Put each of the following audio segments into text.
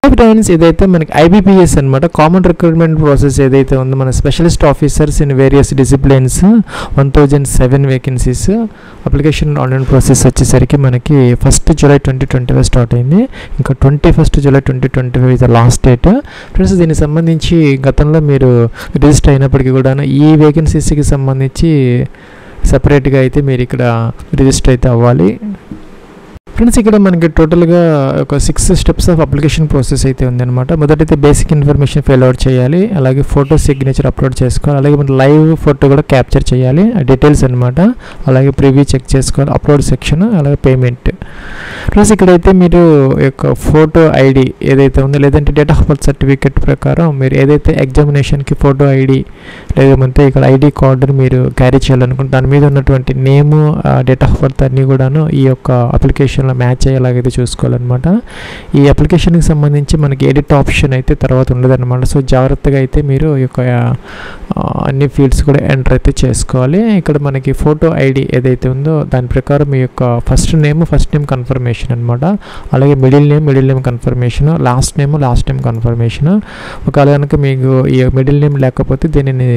Friends ఇదైతే మనకి IBPS అనమాట, కామన్ రిక్రూట్మెంట్ ప్రాసెస్ ఏదైతే ఉందో మన specialist officers in various disciplines 1007 vacancies application online process వచ్చేసరికి మనకి 1st July 2025 స్టార్ట్ అయింది. ఇంకా 21st July 2025 is the last date. Friends దీనికి సంబంధించి గతంలో మీరు రిజిస్టర్ అయినప్పటికీ కూడా ఈ వేకెన్సీస్కి సంబంధించి సపరేట్గా అయితే మీరు ఇక్కడ రిజిస్టర్ అయితే అవ్వాలి. ఫ్రెండ్స్ ఇక్కడ మనకి టోటల్గా ఒక 6 స్టెప్స్ ఆఫ్ అప్లికేషన్ ప్రాసెస్ అయితే ఉందన్నమాట. మొదటైతే బేసిక్ ఇన్ఫర్మేషన్ ఫిల్ అవుట్ చేయాలి, అలాగే ఫోటో సిగ్నేచర్ అప్లోడ్ చేసుకోవాలి, అలాగే మన లైవ్ ఫోటో కూడా క్యాప్చర్ చేయాలి, డీటెయిల్స్ అనమాట, అలాగే ప్రివ్యూ చెక్ చేసుకోవాలి, అప్లోడ్ సెక్షన్, అలాగే పేమెంట్. ఫ్రెండ్స్ ఇక్కడైతే మీరు యొక్క ఫోటో ఐడి ఏదైతే ఉందో లేదంటే డేట్ ఆఫ్ బర్త్ సర్టిఫికేట్ ప్రకారం మీరు ఏదైతే ఎగ్జామినేషన్కి ఫోటో ఐడి లేదంటే ఇక్కడ ఐడి కార్డుని మీరు క్యారీ చేయాలనుకుంటే దాని మీద ఉన్నటువంటి నేము డేట్ ఆఫ్ బర్త్ అన్నీ కూడాను ఈ యొక్క అప్లికేషన్లో మ్యాచ్ అయ్యేలాగైతే చూసుకోవాలన్నమాట. ఈ అప్లికేషన్కి సంబంధించి మనకి ఎడిట్ ఆప్షన్ అయితే తర్వాత ఉండదన్నమాట. సో జాగ్రత్తగా అయితే మీరు ఈ యొక్క అన్ని ఫీల్డ్స్ కూడా ఎంటర్ అయితే చేసుకోవాలి. ఇక్కడ మనకి ఫోటో ఐడి ఏదైతే ఉందో దాని ప్రకారం మీ యొక్క ఫస్ట్ నేమ్ కన్ఫర్మేషన్ అనమాట, అలాగే middle name confirmation, last name confirmation. ఒకవేళ కనుక మీకు ఈ మిడిల్ నేమ్ లేకపోతే దీనిని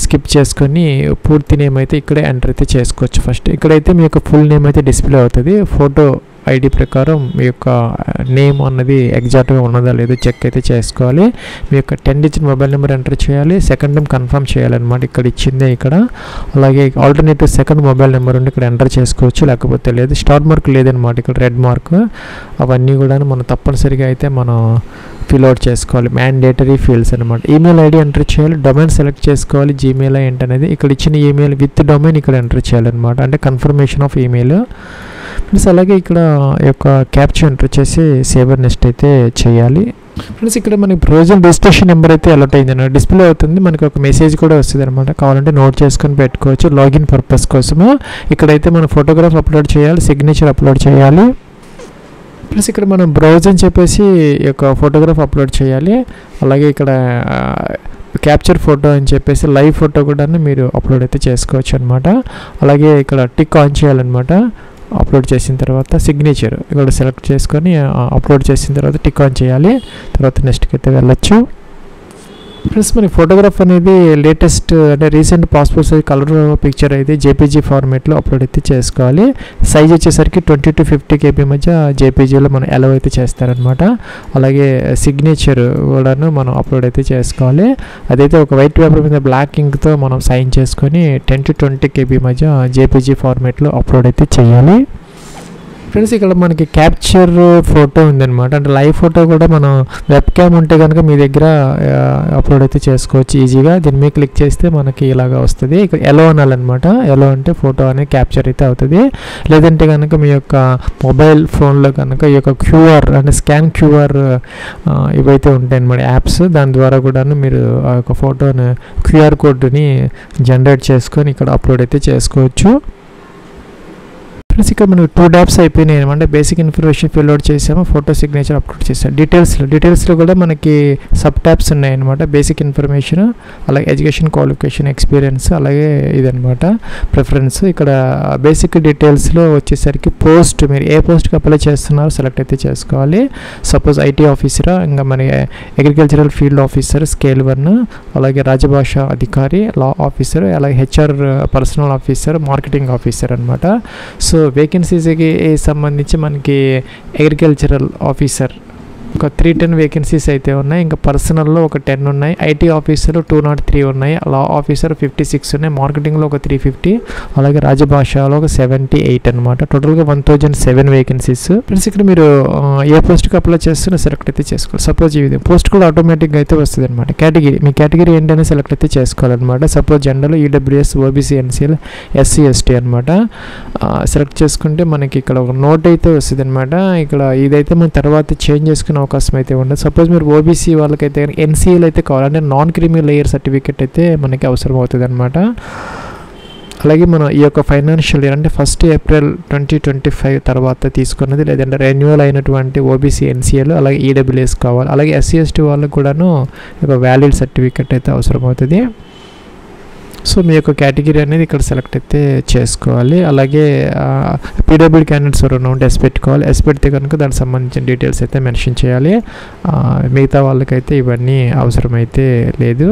స్కిప్ చేసుకొని పూర్తి నేమ్ అయితే ఇక్కడే ఎంటర్ అయితే చేసుకోవచ్చు. ఫస్ట్ ఇక్కడైతే మీ యొక్క ఫుల్ నేమ్ అయితే డిస్ప్లే అవుతుంది. ఫోటో ఐడి ప్రకారం మీ యొక్క నేమ్ అన్నది ఎగ్జాక్ట్గా ఉన్నదా లేదో చెక్ అయితే చేసుకోవాలి. మీ యొక్క 10 డిజిట్ మొబైల్ నెంబర్ ఎంటర్ చేయాలి, సెకండ్ నేమ్ కన్ఫర్మ్ చేయాలన్నమాట, ఇక్కడ ఇచ్చిందే ఇక్కడ. అలాగే ఆల్టర్నేటివ్ సెకండ్ మొబైల్ నెంబర్ ఉండి ఇక్కడ ఎంటర్ చేసుకోవచ్చు, లేకపోతే లేదు. స్టార్ మార్క్ లేదనమాట, ఇక్కడ రెడ్ మార్క్. అవన్నీ కూడా మనం తప్పనిసరిగా అయితే మనం ఫిల్ అవుట్ చేసుకోవాలి, మ్యాండేటరీ ఫీల్డ్స్ అనమాట. ఈమెయిల్ ఐడి ఎంటర్ చేయాలి, డొమైన్ సెలెక్ట్ చేసుకోవాలి, జీమెయిల్ ఏంటనేది. ఇక్కడ ఇచ్చిన ఈమెయిల్ విత్ డొమైన్ ఇక్కడ ఎంటర్ చేయాలన్నమాట, అంటే కన్ఫర్మేషన్ ఆఫ్ ఈమెయిల్. ప్లస్ అలాగే ఇక్కడ యొక్క క్యాప్చర్ ఎంటర్ చేసి సేవర్ నెక్స్ట్ అయితే చేయాలి. ఫ్రెండ్స్ ఇక్కడ మనకి ప్రొవిజనల్ రిజిస్ట్రేషన్ నెంబర్ అయితే అలర్ట్ అయింది అన్నమాట, డిస్ప్లే అవుతుంది. మనకి ఒక మెసేజ్ కూడా వస్తుంది అనమాట, కావాలంటే నోట్ చేసుకొని పెట్టుకోవచ్చు లాగిన్ పర్పస్ కోసము. ఇక్కడైతే మనం ఫోటోగ్రాఫ్ అప్లోడ్ చేయాలి, సిగ్నేచర్ అప్లోడ్ చేయాలి. ప్లస్ ఇక్కడ మనం బ్రౌజ్ అని చెప్పేసి ఈ యొక్క ఫోటోగ్రాఫ్ అప్లోడ్ చేయాలి. అలాగే ఇక్కడ క్యాప్చర్ ఫోటో అని చెప్పేసి లైవ్ ఫోటో కూడా మీరు అప్లోడ్ అయితే చేసుకోవచ్చు అనమాట. అలాగే ఇక్కడ టిక్ ఆన్ చేయాలన్నమాట. అప్లోడ్ చేసిన తర్వాత సిగ్నేచర్ ఇక్కడ సెలెక్ట్ చేసుకొని అప్లోడ్ చేసిన తర్వాత టిక్ ఆన్ చేయాలి. తర్వాత నెక్స్ట్కి అయితే వెళ్ళొచ్చు. ప్లస్ మనకి ఫోటోగ్రాఫ్ అనేది లేటెస్ట్ అంటే recent passport size colour picture అయితే జేపీజీ ఫార్మేట్లో అప్లోడ్ అయితే చేసుకోవాలి. సైజ్ వచ్చేసరికి 20 to 50 KB మధ్య జేపీజీలో మనం అలౌ అయితే చేస్తారనమాట. అలాగే సిగ్నేచర్ కూడాను మనం అప్లోడ్ అయితే చేసుకోవాలి. అదైతే ఒక వైట్ పేపర్ మీద బ్లాక్ ఇంక్తో మనం సైన్ చేసుకొని 10 to 20 KB మధ్య జేపీజీ ఫార్మేట్లో అప్లోడ్ అయితే చేయాలి. ఫ్రెండ్స్ ఇక్కడ మనకి క్యాప్చర్ ఫోటో ఉందన్నమాట, అంటే లైవ్ ఫోటో కూడా మనం వెబ్ క్యామ్ ఉంటే కనుక మీ దగ్గర అప్లోడ్ అయితే చేసుకోవచ్చు ఈజీగా. దీని మీద క్లిక్ చేస్తే మనకి ఇలాగా వస్తుంది. ఇక్కడ ఎలో అనాలన్నమాట, ఎలో అంటే ఫోటో అనేది క్యాప్చర్ అయితే అవుతుంది. లేదంటే కనుక మీ యొక్క మొబైల్ ఫోన్లో కనుక ఈ యొక్క క్యూఆర్ అంటే స్కాన్ క్యూఆర్ ఇవైతే ఉంటాయి అన్నమాట యాప్స్, దాని ద్వారా కూడా మీరు ఆ యొక్క ఫోటోని క్యూఆర్ కోడ్ని జనరేట్ చేసుకొని ఇక్కడ అప్లోడ్ అయితే చేసుకోవచ్చు. ఫ్రెండ్స్ ఇక్కడ మనకు 2 టాబ్స్ అయిపోయినాయి అనమాట. బేసిక్ ఇన్ఫర్మేషన్ ఫిల్ అవుట్ చేసాము, ఫోటో సిగ్నేచర్ అప్లోడ్ చేసాము. డీటెయిల్స్లో కూడా మనకి సబ్ ట్యాబ్స్ ఉన్నాయన్నమాట. బేసిక్ ఇన్ఫర్మేషన్, అలాగే ఎడ్యుకేషన్ క్వాలిఫికేషన్, ఎక్స్పీరియన్స్, అలాగే ఇదనమాట ప్రిఫరెన్స్. ఇక్కడ బేసిక్ డీటెయిల్స్లో వచ్చేసరికి పోస్ట్, మీరు ఏ పోస్ట్కి అప్లై చేస్తున్నారో సెలెక్ట్ అయితే చేసుకోవాలి. సపోజ్ ఐటీ ఆఫీసరా, ఇంకా మన అగ్రికల్చరల్ ఫీల్డ్ ఆఫీసర్ స్కేల్ 1, అలాగే రాజభాష అధికారి లా ఆఫీసర్, అలాగే HR personnel officer, marketing officer అనమాట. సో వేకెన్సీస్కి సంబంధించి మనకి అగ్రికల్చరల్ ఆఫీసర్ ఒక 310 వేకెన్సీస్ అయితే ఉన్నాయి. ఇంకా పర్సనల్లో ఒక 10 ఉన్నాయి, ఐటీ ఆఫీసర్ 203 ఉన్నాయి, లా ఆఫీసర్ 56 ఉన్నాయి, మార్కెటింగ్లో ఒక 350, అలాగే రాజభాషలో ఒక 78 అనమాట. టోటల్గా 1007 వేకెన్సీస్. ఫ్రెండ్స్ ఇక్కడ మీరు ఏ పోస్ట్కి అప్లై చేస్తున్నా సెలెక్ట్ అయితే చేసుకోవాలి. సపోజ్ ఈ విధంగా పోస్ట్ కూడా ఆటోమేటిక్గా అయితే వస్తుంది అనమాట. కేటగిరీ, మీ కేటగిరీ ఏంటనే సెలెక్ట్ అయితే చేసుకోవాలన్నమాట. Suppose general, EWS, OBC, NCL, SC, ST అనమాట. సెలెక్ట్ చేసుకుంటే మనకి ఇక్కడ ఒక నోట్ అయితే వస్తుంది అనమాట. ఇక్కడ ఇదైతే మనం తర్వాత చేంజ్ చేసుకునే అవకాశం అయితే ఉండదు. సపోజ్ మీరు ఓబీసీ వాళ్ళకైతే ఎన్సీఎల్ అయితే కావాలంటే నాన్ క్రీమీ లేయర్ సర్టిఫికేట్ అయితే మనకి అవసరం అవుతుంది అనమాట. అలాగే మనం ఈ యొక్క ఫైనాన్షియల్ ఇయర్ అంటే 1st April 2025 తర్వాత తీసుకున్నది, లేదంటే రెన్యువల్ అయినటువంటి ఓబీసీ, ఎన్సీఎల్, అలాగే ఈడబ్ల్యూఎస్ కావాలి. అలాగే ఎస్సీ, ఎస్టీ వాళ్ళకి కూడాను ఒక వ్యాలిడ్ సర్టిఫికేట్ అయితే అవసరం అవుతుంది. సో మీ యొక్క కేటగిరీ అనేది ఇక్కడ సెలెక్ట్ అయితే చేసుకోవాలి. అలాగే పీడబ్ల్యూడీ క్యాండిడేట్స్ ఎవరైనా ఉంటే ఎస్ పెట్టుకోవాలి. ఎస్ పెడితే కనుక దానికి సంబంధించిన డీటెయిల్స్ అయితే మెన్షన్ చేయాలి. మిగతా వాళ్ళకైతే ఇవన్నీ అవసరమైతే లేదు,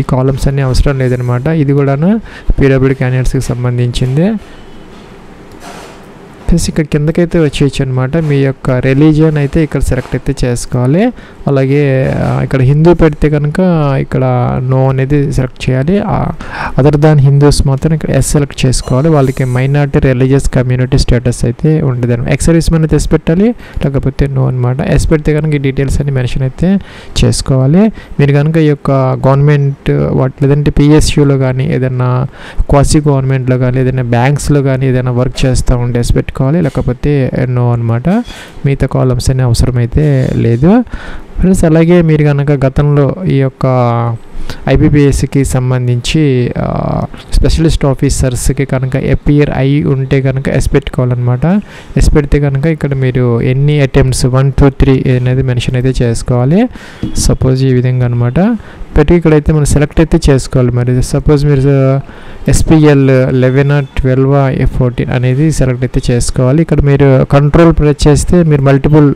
ఈ కాలమ్స్ అన్నీ అవసరం లేదనమాట. ఇది కూడాను పీడబ్ల్యూడీ క్యాండిడేట్స్కి సంబంధించిందే. ప్లస్ ఇక్కడ కిందకైతే వచ్చేయచ్చు అనమాట. మీ యొక్క రిలీజియన్ అయితే ఇక్కడ సెలెక్ట్ అయితే చేసుకోవాలి. అలాగే ఇక్కడ హిందూ పెడితే కనుక ఇక్కడ నో అనేది సెలెక్ట్ చేయాలి. అదర్ దాన్ హిందూస్ మాత్రం ఇక్కడ ఎస్ సెలెక్ట్ చేసుకోవాలి. వాళ్ళకి మైనారిటీ రిలీజియస్ కమ్యూనిటీ స్టేటస్ అయితే ఉంటుంది అనమాట. ఎక్స్ సర్వీస్ మ్యాన్ అయితే ఎస్ పెట్టాలి, లేకపోతే నో అనమాట. ఎస్ పెడితే కనుక ఈ డీటెయిల్స్ అన్ని మెన్షన్ అయితే చేసుకోవాలి. మీరు కనుక ఈ యొక్క గవర్నమెంట్ లేదంటే పిఎస్యూలో కానీ ఏదైనా క్వాసీ గవర్నమెంట్లో కానీ ఏదైనా బ్యాంక్స్లో కానీ ఏదైనా వర్క్ చేస్తూ ఉంటే ఎస్ పెట్టుకోవాలి, లేకపోతే నో అనమాట. మిగతా కాలమ్స్ అనే అవసరమైతే లేదు ఫ్రెండ్స్. అలాగే మీరు కనుక గతంలో ఈ యొక్క ఐబీపీఎస్కి సంబంధించి స్పెషలిస్ట్ ఆఫీసర్స్కి కనుక అపియర్ అయి ఉంటే కనుక ఎస్ పెట్టుకోవాలన్నమాట. ఎస్ పెడితే కనుక ఇక్కడ మీరు ఎన్ని అటెంప్ట్స్ 1 2 3 అనేది మెన్షన్ అయితే చేసుకోవాలి. సపోజ్ ఈ విధంగా అనమాట పెట్టి ఇక్కడైతే మనం సెలెక్ట్ అయితే చేసుకోవాలి. మరి సపోజ్ మీరు ఎస్పీఎల్ 11 12 14 అనేది సెలెక్ట్ అయితే చేసుకోవాలి. ఇక్కడ మీరు కంట్రోల్ ప్రెస్ చేస్తే మీరు మల్టిపుల్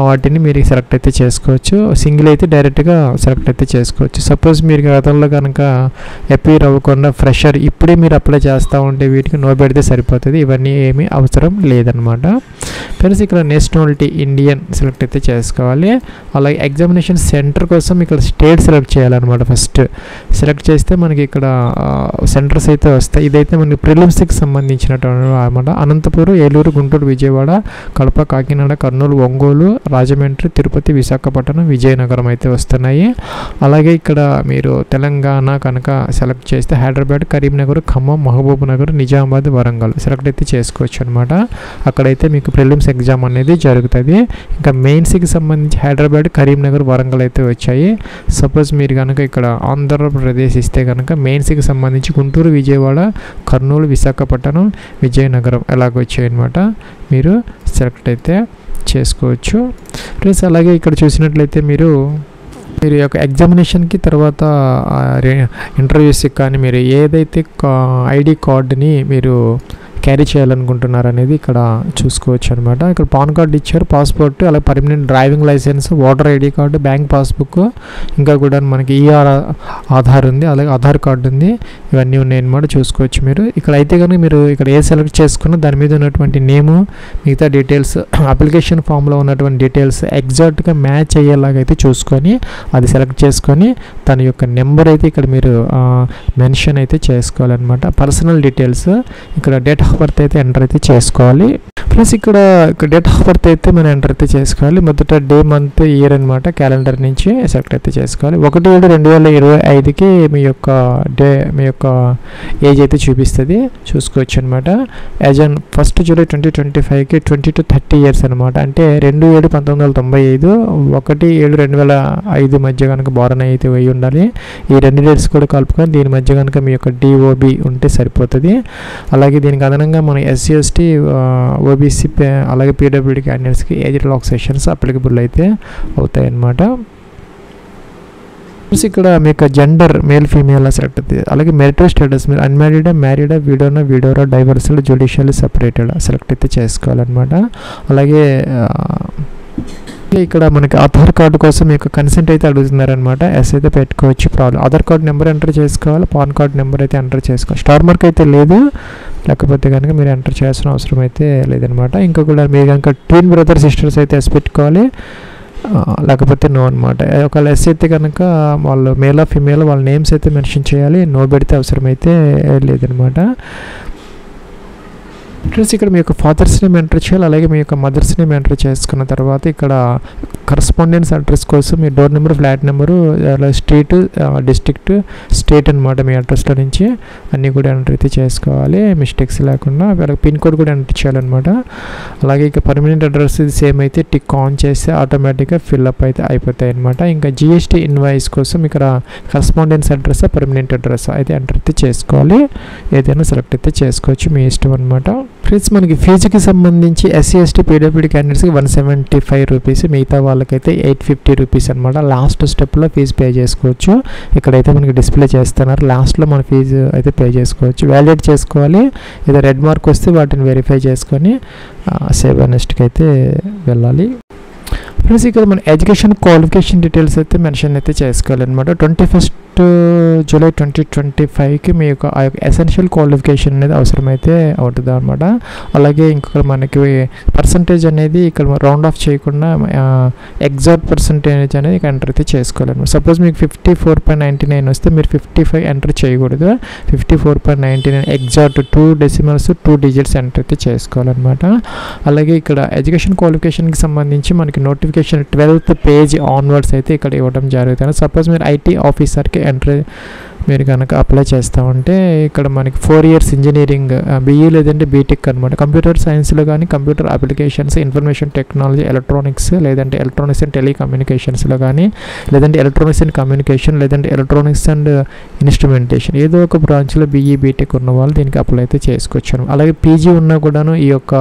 వాటిని మీరు సెలెక్ట్ అయితే చేసుకోవచ్చు. సింగిల్ అయితే డైరెక్ట్గా సెలెక్ట్ అయితే చేసుకోవచ్చు. సపోజ్ మీరు గతంలో కనుక అపీర్ అవ్వకుండా ఫ్రెషర్ ఇప్పుడే మీరు అప్లై చేస్తూ ఉంటే వీటికి నో పెడితే సరిపోతుంది. ఇవన్నీ ఏమీ అవసరం లేదనమాట. ఫ్రెండ్స్ ఇక్కడ నేషనాలిటీ ఇండియన్ సెలెక్ట్ అయితే చేసుకోవాలి. అలాగే ఎగ్జామినేషన్ సెంటర్ కోసం ఇక్కడ స్టేట్ సెలెక్ట్ చేయాలన్నమాట. ఫస్ట్ సెలెక్ట్ చేస్తే మనకి ఇక్కడ సెంటర్స్ అయితే వస్తాయి. ఇదైతే మనకి ప్రిలిమ్స్కి సంబంధించినటువంటి అనమాట. అనంతపురం, ఏలూరు, గుంటూరు, విజయవాడ, కడప, కాకినాడ, కర్నూలు, ఒంగోలు, రాజమండ్రి, తిరుపతి, విశాఖపట్నం, విజయనగరం అయితే వస్తున్నాయి. అలాగే ఇక్కడ మీరు తెలంగాణ కనుక సెలెక్ట్ చేస్తే హైదరాబాద్, కరీంనగర్, ఖమ్మం, మహబూబ్ నగర్, నిజామాబాద్, వరంగల్ సెలెక్ట్ అయితే చేసుకోవచ్చు అనమాట. అక్కడైతే మీకు ప్రిలిమ్స్ ఎగ్జామ్ అనేది జరుగుతుంది. ఇంకా మెయిన్స్కి సంబంధించి హైదరాబాద్, కరీంనగర్, వరంగల్ అయితే వచ్చాయి. సపోజ్ మీరు కనుక ఇక్కడ ఆంధ్రప్రదేశ్ ఇస్తే కనుక మెయిన్స్కి సంబంధించి గుంటూరు, విజయవాడ, కర్నూలు, విశాఖపట్నం, విజయనగరం ఎలాగ వచ్చాయన్నమాట. మీరు సెలెక్ట్ అయితే చేసుకోవచ్చు ఫ్రెండ్స్. అలాగే ఇక్కడ చూసినట్లయితే మీరు యొక్క ఎగ్జామినేషన్కి తర్వాత ఇంటర్వ్యూస్కి కానీ మీరు ఏదైతే ఐడి కార్డుని మీరు క్యారీ చేయాలనుకుంటున్నారు అనేది ఇక్కడ చూసుకోవచ్చు అనమాట. ఇక్కడ పాన్ కార్డు ఇచ్చారు, పాస్పోర్ట్, అలాగే permanent driving licence, voter ID card, bank passbook, ఇంకా కూడా మనకి ఆధార్ ఉంది, అలాగే ఆధార్ కార్డు ఉంది. ఇవన్నీ ఉన్నాయన్నమాట, చూసుకోవచ్చు మీరు. ఇక్కడ అయితే కనుక మీరు ఇక్కడ ఏ సెలెక్ట్ చేసుకున్న దాని మీద ఉన్నటువంటి నేము, మిగతా డీటెయిల్స్, అప్లికేషన్ ఫామ్లో ఉన్నటువంటి డీటెయిల్స్ ఎగ్జాక్ట్గా మ్యాచ్ అయ్యేలాగైతే చూసుకొని అది సెలెక్ట్ చేసుకొని తన యొక్క నెంబర్ అయితే ఇక్కడ మీరు మెన్షన్ అయితే చేసుకోవాలన్నమాట. పర్సనల్ డీటెయిల్స్ ఇక్కడ డేట్ ఆఫ్ బర్త్ అయితే ఎంటర్ అయితే చేసుకోవాలి. ప్లస్ ఇక్కడ డేట్ ఆఫ్ బర్త్ అయితే మనం ఎంటర్ అయితే చేసుకోవాలి. మొదట డే, మంత్, ఇయర్ అనమాట. క్యాలెండర్ నుంచి సెలెక్ట్ అయితే చేసుకోవాలి. 1/7/2025కి మీ యొక్క ఏజ్ అయితే చూపిస్తుంది, చూసుకోవచ్చు అనమాట. యాజ్ ఆన్ 1 జూలై 2025కి 20 to 30 years అనమాట. అంటే 2/7/1995, 1/7/2005 మధ్య కనుక బోర్న్ అయితే వేయి ఉండాలి. ఈ 2 డేట్స్ కూడా కలుపుకొని దీని మధ్య కనుక మీ యొక్క డిఓబి ఉంటే సరిపోతుంది. అలాగే దీనికి అదనంగా మన ఎస్సీ ఎస్టీ ఓబీసీ అలాగే పీడబ్ల్యూడీ క్యాండిడేట్స్కి ఏజ్ రిలాక్సేషన్స్ అప్లికబుల్ అయితే అవుతాయి అన్నమాట. ఇక్కడ మీకు జెండర్ మేల్ ఫీమేల్ సెలెక్ట్ అవుతుంది. అలాగే మెరిటల్ స్టేటస్ మీరు అన్మ్యారీడా, మ్యారీడా, విడోరా, డైవర్స్డ్, జ్యుడిషియల్ సెపరేటెడ్ సెలెక్ట్ అయితే చేసుకోవాలన్నమాట. అలాగే ఇక్కడ మనకి ఆధార్ కార్డు కోసం మీకు కన్సెంట్ అయితే అడుగుతున్నారనమాట. ఎస్ అయితే పెట్టుకోవచ్చు, problem. Aadhaar card number enter చేసుకోవాలి, పాన్ కార్డు నెంబర్ అయితే ఎంటర్ చేసుకోవాలి. స్టార్ మార్క్ అయితే లేదు, లేకపోతే కనుక మీరు ఎంటర్ చేయాల్సిన అవసరం అయితే లేదనమాట. ఇంకా కూడా మీరు కనుక ట్విన్ బ్రదర్ సిస్టర్స్ అయితే ఎస్ పెట్టుకోవాలి, లేకపోతే నో అనమాట. ఒకవేళ ఎస్ అయితే కనుక వాళ్ళు మేల్ ఫీమేల్ వాళ్ళ నేమ్స్ అయితే మెన్షన్ చేయాలి. నో పెడితే అవసరం అయితే లేదనమాట. ఫ్రెండ్స్ ఇక్కడ మీ యొక్క ఫాదర్స్ నేమ్ ఎంటర్ చేయాలి, అలాగే మీ యొక్క మదర్స్ నేమ్ ఎంటర్ చేసుకున్న తర్వాత ఇక్కడ కరస్పాండెన్స్ అడ్రస్ కోసం మీ door number, flat number, street, district, state అనమాట. మీ అడ్రస్లో నుంచి అన్నీ కూడా ఎంటర్ అయితే చేసుకోవాలి, మిస్టేక్స్ లేకుండా. పిన్ కోడ్ కూడా ఎంటర్ చేయాలన్నమాట. అలాగే ఇక పర్మనెంట్ అడ్రస్ ఇది సేమ్ అయితే టిక్ ఆన్ చేస్తే ఆటోమేటిక్గా ఫిల్అప్ అయితే అయిపోతాయి అనమాట. ఇంకా జిఎస్టీ ఇన్వాయిస్ కోసం ఇక్కడ కరస్పాండెన్స్ అడ్రస్, పర్మనెంట్ అడ్రస్ అయితే ఎంటర్ అయితే చేసుకోవాలి. ఏదైనా సెలెక్ట్ అయితే చేసుకోవచ్చు, మీ ఇష్టం అనమాట. ఫ్రెండ్స్ మనకి ఫీజుకి సంబంధించి ఎస్సీ ఎస్టీ పీడబ్ల్యూడీ క్యాండిడేట్స్కి 175 రూపీస్, మిగతా వాళ్ళకైతే 850 రూపీస్ అనమాట. లాస్ట్ స్టెప్లో ఫీజు పే చేసుకోవచ్చు. ఇక్కడైతే మనకి డిస్ప్లే చేస్తున్నారు, లాస్ట్లో మన ఫీజు అయితే పే చేసుకోవచ్చు. వ్యాలిడేట్ చేసుకోవాలి, ఏదో రెడ్ మార్క్ వస్తే వాటిని వెరిఫై చేసుకొని సేవ్ నెక్స్ట్కి అయితే వెళ్ళాలి. ఫ్రెండ్స్ ఇక్కడ మన ఎడ్యుకేషన్ క్వాలిఫికేషన్ డీటెయిల్స్ అయితే మెన్షన్ అయితే చేసుకోవాలన్నమాట. 21 జూలై 2025కి మీ యొక్క ఆ యొక్క ఎసెన్షియల్ క్వాలిఫికేషన్ అనేది అవసరమైతే అవుతుంది అనమాట. అలాగే ఇంకొక మనకి పర్సంటేజ్ అనేది ఇక్కడ రౌండ్ ఆఫ్ చేయకుండా ఎగ్జాక్ట్ పర్సంటేజ్ అనేది ఇక్కడ ఎంటర్ అయితే చేసుకోవాలన్నమాట. సపోజ్ మీకు 54.99 వస్తే మీరు 55 ఎంటర్ చేయకూడదు, 54.99 ఎగ్జాక్ట్ 2 డెసిమల్స్ 2 డిజిట్స్ ఎంటర్ అయితే చేసుకోవాలన్నమాట. అలాగే ఇక్కడ ఎడ్యుకేషన్ క్వాలిఫికేషన్కి సంబంధించి మనకి నోటిఫికేషన్ 12th పేజ్ ఆన్వర్డ్స్ అయితే ఇక్కడ ఇవ్వడం జరుగుతుంది. సపోజ్ మీరు ఐటీ ఆఫీసర్కి ఎంటర్ మీరు కనుక అప్లై చేస్తూ ఉంటే ఇక్కడ మనకి 4 years ఇంజనీరింగ్ బీఈ లేదంటే బీటెక్ అనమాట. కంప్యూటర్ సైన్స్లో కానీ computer applications, information technology, electronics లేదంటే ఎలక్ట్రానిక్స్ అండ్ టెలికమ్యూనికేషన్స్లో కానీ లేదంటే ఎలక్ట్రానిక్స్ అండ్ కమ్యూనికేషన్ లేదంటే ఎలక్ట్రానిక్స్ అండ్ ఇన్స్ట్రుమెంటేషన్ ఏదో ఒక బ్రాంచ్లో బీఈ బీటెక్ ఉన్న వాళ్ళు దీనికి అప్లై అయితే చేసుకోవచ్చు. అలాగే పీజీ ఉన్నా కూడాను ఈ యొక్క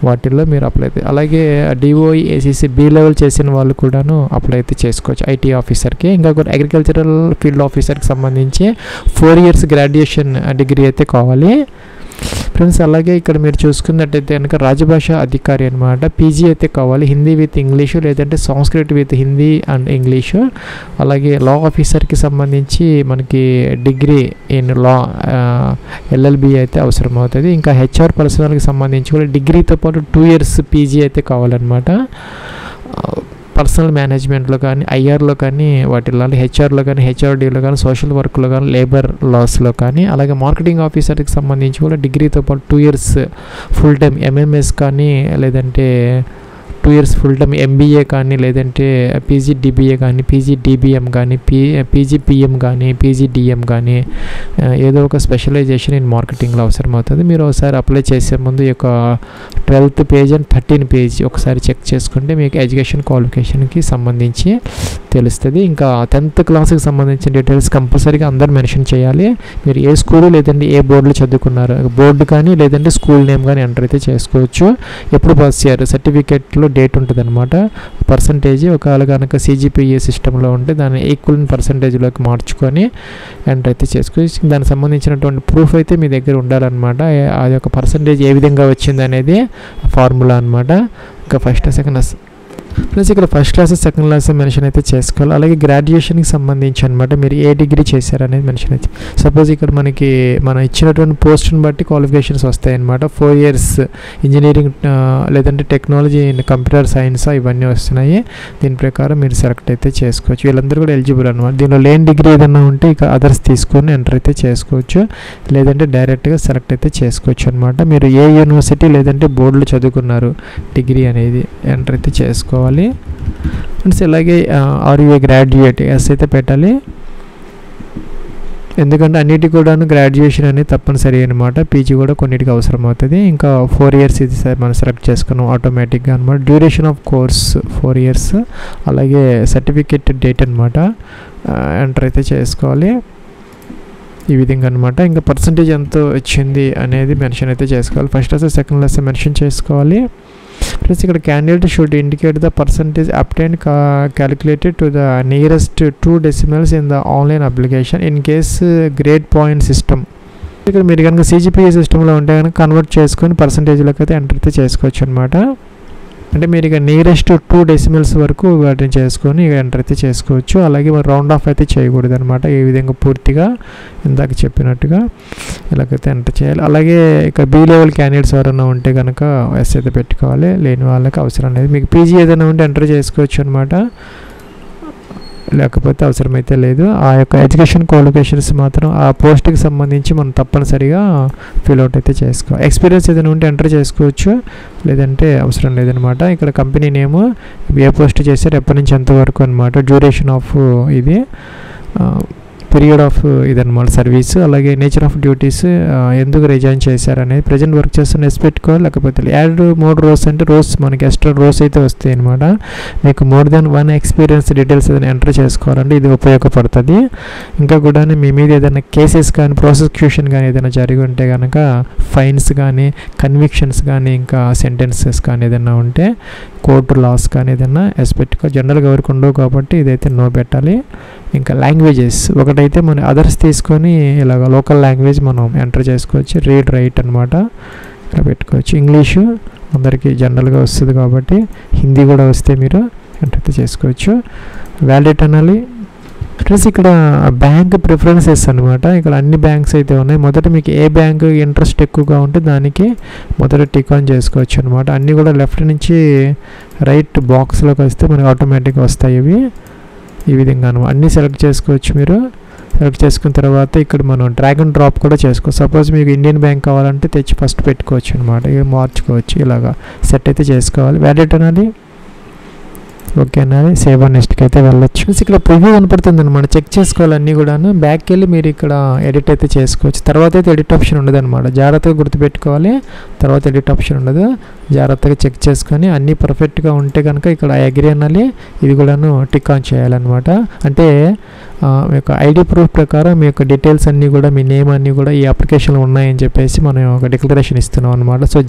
వాటిల్లో మీరు అప్లై అయితే, అలాగే డిఓఈ ఏసీసీ బీ లెవెల్ చేసిన వాళ్ళు కూడాను అప్లై అయితే చేసుకోవచ్చు ఐటీ ఆఫీసర్కి. ఇంకా కూడా అగ్రికల్చరల్ ఫీల్డ్ ఆఫీసర్కి సంబంధించి 4 years గ్రాడ్యుయేషన్ డిగ్రీ అయితే కావాలి ఫ్రెండ్స్. అలాగే ఇక్కడ మీరు చూసుకున్నట్టయితే కనుక రాజభాష అధికారి అనమాట, పీజీ అయితే కావాలి, హిందీ విత్ ఇంగ్లీషు లేదంటే Sanskrit with Hindi and English. అలాగే లా ఆఫీసర్కి సంబంధించి మనకి డిగ్రీ ఇన్ లా ఎల్ఎల్బి అయితే అవసరం అవుతుంది. ఇంకా హెచ్ఆర్ పర్సనల్కి సంబంధించి కూడా డిగ్రీతో పాటు 2 years పీజీ అయితే కావాలన్నమాట. పర్సనల్ మేనేజ్మెంట్లో కానీ ఐఆర్లో కానీ వాటిల్లో హెచ్ఆర్లో కానీ హెచ్ఆర్డీలో కానీ సోషల్ వర్క్లో కానీ లేబర్ లాస్లో కానీ అలాగే మార్కెటింగ్ ఆఫీసర్కి సంబంధించి కూడా డిగ్రీతో పాటు 2 years ఫుల్ టైం ఎంఎంఎస్ కానీ లేదంటే 2 years ఫుల్ టైం ఎంబీఏ కానీ లేదంటే పీజీడిబిఏ కానీ పీజీడిబిఎం కానీ పీజీపిఎం కానీ పీజీడిఎం కానీ ఏదో ఒక స్పెషలైజేషన్ ఇన్ మార్కెటింగ్లో అవసరం అవుతుంది. మీరు ఒకసారి అప్లై చేసే ముందు ఈ యొక్క 12th page and 13th page ఒకసారి చెక్ చేసుకుంటే మీకు ఎడ్యుకేషన్ క్వాలిఫికేషన్కి సంబంధించి తెలుస్తుంది. ఇంకా 10th క్లాస్కి సంబంధించిన డీటెయిల్స్ కంపల్సరీగా అందరు మెన్షన్ చేయాలి. మీరు ఏ స్కూల్ లేదంటే ఏ బోర్డులో చదువుకున్నారు బోర్డు కానీ లేదంటే స్కూల్ నేమ్ కానీ ఎంటర్ అయితే చేసుకోవచ్చు. ఎప్పుడు పాస్ చేయారు సర్టిఫికేట్లో డేట్ ఉంటుంది అనమాట. పర్సంటేజ్ ఒకవేళ కనుక సిజిపిఏ సిస్టంలో ఉంటే దాన్ని ఈక్వల్ పర్సంటేజ్లోకి మార్చుకొని ఎంటర్ అయితే చేసుకోవచ్చు. దానికి సంబంధించినటువంటి ప్రూఫ్ అయితే మీ దగ్గర ఉండాలన్నమాట. అది ఒక పర్సంటేజ్ ఏ విధంగా వచ్చింది అనేది ఫార్ములా అనమాట. ఇంకా ఫస్ట్ సెకండ్ ప్లస్ ఇక్కడ first class second class mention అయితే చేసుకోవాలి. అలాగే గ్రాడ్యుయేషన్కి సంబంధించి అనమాట మీరు ఏ డిగ్రీ చేశారనేది మెన్షన్ అయితే. సపోజ్ ఇక్కడ మనకి మనం ఇచ్చినటువంటి పోస్ట్ని బట్టి క్వాలిఫికేషన్స్ వస్తాయి అనమాట. 4 years ఇంజనీరింగ్ లేదంటే టెక్నాలజీ కంప్యూటర్ సైన్స్ ఇవన్నీ వస్తున్నాయి. దీని ప్రకారం మీరు సెలెక్ట్ అయితే చేసుకోవచ్చు. వీళ్ళందరూ కూడా ఎలిజిబుల్ అనమాట. దీనిలో లేని డిగ్రీ ఏదైనా ఉంటే ఇక అదర్స్ తీసుకొని ఎంటర్ అయితే చేసుకోవచ్చు, లేదంటే డైరెక్ట్గా సెలెక్ట్ అయితే చేసుకోవచ్చు అనమాట. మీరు ఏ యూనివర్సిటీ లేదంటే బోర్డులో చదువుకున్నారు డిగ్రీ అనేది ఎంటర్ అయితే చేసుకోవాలి. ఫ్రెండ్స్ అలాగే are you a graduate yes అయితే పెట్టాలి, ఎందుకంటే అన్నిటి కూడాను గ్రాడ్యుయేషన్ అనేది తప్పనిసరి అనమాట. పీజీ కూడా కొన్నిటికి అవసరం అవుతుంది. ఇంకా 4 years ఇది మనం సెలెక్ట్ చేసుకున్నాం ఆటోమేటిక్గా అనమాట. Duration of course 4 years. అలాగే సర్టిఫికేట్ డేట్ అనమాట ఎంటర్ అయితే చేసుకోవాలి ఈ విధంగా అనమాట. ఇంకా పర్సంటేజ్ ఎంత వచ్చింది అనేది మెన్షన్ అయితే చేసుకోవాలి. First class second class mention చేసుకోవాలి. ప్లస్ ఇక్కడ candidate should indicate the percentage obtained calculated to the nearest 2 decimals in the online application in case grade point system. ఇక్కడ మీరు కనుక సిజిపిఏ సిస్టంలో ఉంటే కనుక కన్వర్ట్ చేసుకొని పర్సంటేజ్లోకి అయితే ఎంటర్ అయితే చేసుకోవచ్చు అనమాట. అంటే మీరు ఇక నియరెస్ట్ 2 decimals వరకు వాటిని చేసుకొని ఇక ఎంటర్ అయితే చేసుకోవచ్చు. అలాగే మరి రౌండ్ ఆఫ్ అయితే చేయకూడదు అనమాట. ఈ విధంగా పూర్తిగా ఇందాక చెప్పినట్టుగా ఇలాగైతే ఎంటర్ చేయాలి. అలాగే ఇక్కడ బీ లెవెల్ క్యాండిడేట్స్ ఎవరైనా ఉంటే కనుక ఎస్ అయితే పెట్టుకోవాలి, లేని వాళ్ళకి అవసరం లేదు. మీకు పీజీ ఏదైనా ఉంటే ఎంటర్ చేసుకోవచ్చు అనమాట, లేకపోతే అవసరమైతే లేదు. ఆ యొక్క ఎడ్యుకేషన్ క్వాలిఫికేషన్స్ మాత్రం ఆ పోస్ట్కి సంబంధించి మనం తప్పనిసరిగా ఫిల్అవుట్ అయితే చేసుకోవాలి. ఎక్స్పీరియన్స్ ఏదైనా ఉంటే ఎంటర్ చేసుకోవచ్చు, లేదంటే అవసరం లేదనమాట. ఇక్కడ కంపెనీ నేము ఏ పోస్ట్ చేశారు ఎప్పటి నుంచి ఎంతవరకు అనమాట, డ్యూరేషన్ ఆఫ్ ఇది పీరియడ్ ఆఫ్ ఇదన్నమాట సర్వీస్, అలాగే నేచర్ ఆఫ్ డ్యూటీస్, ఎందుకు రిజైన్ చేశారనేది, ప్రజెంట్ వర్క్ చేస్తున్న ఎస్ పెట్టుకోవాలి. లేకపోతే యాడ్ మోర్ రోస్ అంటే రోస్ మనకి ఎక్స్ట్రా రోస్ అయితే వస్తాయి అనమాట. మీకు మోర్ దెన్ 1 ఎక్స్పీరియన్స్ డీటెయిల్స్ ఏదైనా ఎంటర్ చేసుకోవాలంటే ఇది ఉపయోగపడుతుంది. ఇంకా కూడా మీ మీద ఏదైనా కేసెస్ కానీ ప్రాసిక్యూషన్ కానీ ఏదైనా జరిగి ఉంటే కనుక ఫైన్స్ కానీ కన్విక్షన్స్ కానీ ఇంకా సెంటెన్సెస్ కానీ ఏదైనా ఉంటే కోర్టు లాస్ కానీ ఏదైనా ఎస్ పెట్టుకో. జనరల్గా ఎవరికి ఉండవు కాబట్టి ఇదైతే నో పెట్టాలి. ఇంకా లాంగ్వేజెస్ ఒకటైతే మన అదర్స్ తీసుకొని ఇలాగ లోకల్ లాంగ్వేజ్ మనం ఎంటర్ చేసుకోవచ్చు. రీడ్ రైట్ అనమాట ఇక్కడ పెట్టుకోవచ్చు. ఇంగ్లీషు అందరికీ జనరల్గా వస్తుంది కాబట్టి హిందీ కూడా వస్తే మీరు ఎంటర్ అయితే చేసుకోవచ్చు. వ్యాలిడ్ అనాలి. ఫ్రెండ్స్ ఇక్కడ బ్యాంక్ ప్రిఫరెన్సెస్ అనమాట. ఇక్కడ అన్ని బ్యాంక్స్ అయితే ఉన్నాయి. మొదట మీకు ఏ బ్యాంక్ ఇంట్రెస్ట్ ఎక్కువగా ఉంటే దానికి మొదట టిక్ ఆన్ చేసుకోవచ్చు అనమాట. అన్నీ కూడా లెఫ్ట్ నుంచి రైట్ బాక్స్లోకి వస్తే మనకి ఆటోమేటిక్గా వస్తాయి ఇవి ఈ విధంగా అనమాట. అన్నీ సెలెక్ట్ చేసుకోవచ్చు. మీరు సెలెక్ట్ చేసుకున్న తర్వాత ఇక్కడ మనం డ్రాగ్ అండ్ డ్రాప్ కూడా చేసుకోవచ్చు. సపోజ్ మీకు ఇండియన్ బ్యాంక్ కావాలంటే తెచ్చి ఫస్ట్ పెట్టుకోవచ్చు అనమాట. ఇవి మార్చుకోవచ్చు. ఇలాగా సెట్ అయితే చేసుకోవాలి. వ్యాలిడ్ అనాలి. ఓకే అన్నది సేవ్ ఆన్ నెక్స్ట్కి అయితే వెళ్ళొచ్చు. ఇక్కడ ప్రివ్యూ కనపడుతుంది అనమాట. చెక్ చేసుకోవాలి అన్నీ కూడాను. బ్యాక్కి వెళ్ళి మీరు ఇక్కడ ఎడిట్ అయితే చేసుకోవచ్చు. తర్వాత అయితే ఎడిట్ ఆప్షన్ ఉండదు అనమాట. జాగ్రత్తగా గుర్తుపెట్టుకోవాలి. తర్వాత ఎడిట్ ఆప్షన్ ఉండదు. జాగ్రత్తగా చెక్ చేసుకొని అన్నీ పర్ఫెక్ట్గా ఉంటే కనుక ఇక్కడ అగ్రీ అనాలి. ఇది కూడాను టిక్ ఆన్ చేయాలన్నమాట. అంటే మీ యొక్క ఐడి ప్రూఫ్ ప్రకారం మీ యొక్క డీటెయిల్స్ అన్నీ కూడా మీ నేమ్ అన్నీ కూడా ఈ అప్లికేషన్లో ఉన్నాయని చెప్పేసి మనం ఒక డిక్లరేషన్ ఇస్తున్నాం అనమాట. సో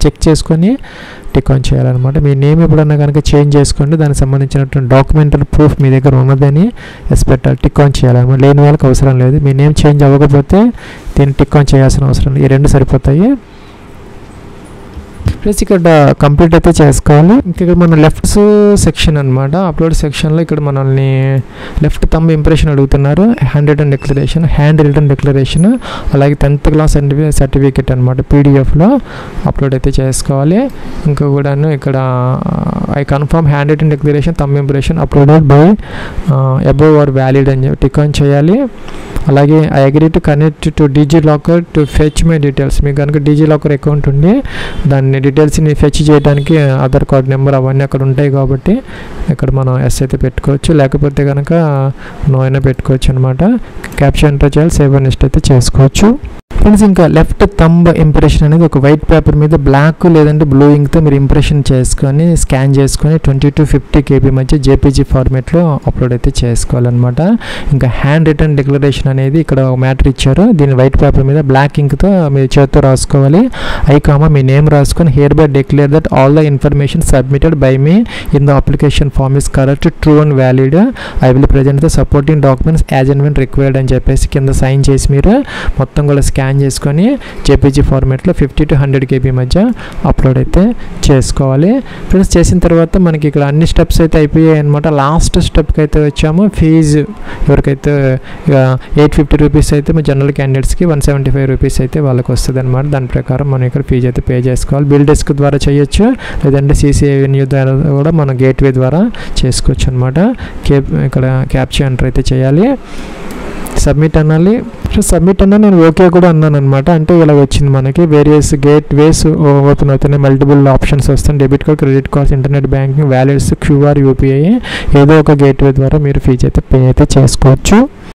చెక్ చేసుకొని టిక్ ఆన్ చేయాలన్నమాట. మీ నేమ్ ఎప్పుడన్నా కనుక చేంజ్ చేసుకోండి. దానికి సంబంధించినటువంటి డాక్యుమెంటరీ ప్రూఫ్ మీ దగ్గర ఉన్నదని ఎస్ పెట్టాలి. టిక్ ఆన్ చేయాలన్నమాట. లేని వాళ్ళకి అవసరం లేదు. మీ నేమ్ చేంజ్ అవ్వకపోతే దీన్ని టిక్ ఆన్ చేయాల్సిన అవసరం లేదు. ఈ రెండు సరిపోతాయి. ప్లస్ ఇక్కడ కంప్లీట్ అయితే చేసుకోవాలి. ఇక్కడ మన లెఫ్ట్ సెక్షన్ అనమాట. అప్లోడ్ సెక్షన్లో ఇక్కడ మనల్ని లెఫ్ట్ థంబ్ ఇంప్రెషన్ అడుగుతున్నారు. Hand written declaration, hand written declaration, అలాగే 10th క్లాస్ సర్టిఫికేట్ అనమాట పీడిఎఫ్లో అప్లోడ్ అయితే చేసుకోవాలి. ఇంకా కూడాను ఇక్కడ I confirm hand written declaration thumb impression uploaded by above are valid అని చెప్పి టిక్ ఆన్ చేయాలి. అలాగే I agree to connect to DigiLocker to fetch my details. మీకు కనుక డిజిలాకర్ అకౌంట్ ఉండి దాన్ని డీటెయిల్స్ని ఫెచ్ చేయడానికి ఆధార్ కార్డ్ నెంబర్ అవన్నీ అక్కడ ఉంటాయి కాబట్టి ఇక్కడ మనం ఎస్ అయితే పెట్టుకోవచ్చు. లేకపోతే కనుక నో అయినా పెట్టుకోవచ్చు అనమాట. క్యాప్షన్ ఎంటర్ చేయాలి. సేవ్ అండ్ నెక్స్ట్ అయితే చేసుకోవచ్చు. ఫ్రెండ్స్ ఇంకా లెఫ్ట్ థంబ్ ఇంప్రెషన్ అనేది ఒక వైట్ పేపర్ మీద బ్లాక్ లేదంటే బ్లూ ఇంక్తో మీరు ఇంప్రెషన్ చేసుకొని స్కాన్ చేసుకొని 20 to 50 KB మధ్య జేపీజీ ఫార్మేట్లో అప్లోడ్ అయితే చేసుకోవాలన్నమాట. ఇంకా హ్యాండ్ రిటన్ డిక్లరేషన్ అనేది ఇక్కడ ఒక మ్యాటర్ ఇచ్చారు. దీన్ని వైట్ పేపర్ మీద బ్లాక్ ఇంక్తో మీరు చేతితో రాసుకోవాలి. మీ నేమ్ రాసుకొని hereby declare that all the information submitted by me in the application form is correct, true and valid. I will present the supporting documents as and when required అని చెప్పేసి కింద sign చేసి మీరు మొత్తం కూడా scan చేసుకొని JPG ఫార్మేట్లో 50 to 100 KB మధ్య upload అయితే చేసుకోవాలి. ఫ్రెండ్స్ చేసిన తర్వాత మనకి ఇక్కడ అన్ని స్టెప్స్ అయితే అయిపోయాయి అనమాట. లాస్ట్ స్టెప్కి అయితే వచ్చాము. ఫీజు ఎవరికైతే 850 రూపీస్ అయితే మా జనరల్ క్యాండిడేట్స్కి 175 రూపీస్ అయితే వాళ్ళకి వస్తుంది అనమాట. దాని ప్రకారం మనం ఇక్కడ ఫీజు అయితే పే చేసుకోవాలి. బిల్ డెస్క్ ద్వారా చేయొచ్చు, లేదంటే CCAvenue ద్వారా కూడా మనం గేట్వే ద్వారా చేసుకోవచ్చు అనమాట. ఇక్కడ క్యాప్చా ఎంటర్ అయితే చేయాలి. సబ్మిట్ అనాలి. సబ్మిట్ అన్నా నేను ఓకే కూడా అన్నాను అనమాట. అంటే ఇలా వచ్చింది మనకి వేరియస్ గేట్ వేస్ ఓపెన్ అవుతున్నాయి. మల్టిపుల్ ఆప్షన్స్ వస్తాయి. Debit card, credit cards, internet banking, wallets, QR, UPI ఏదో ఒక గేట్వే ద్వారా మీరు ఫీజు అయితే పే అయితే చేసుకోవచ్చు.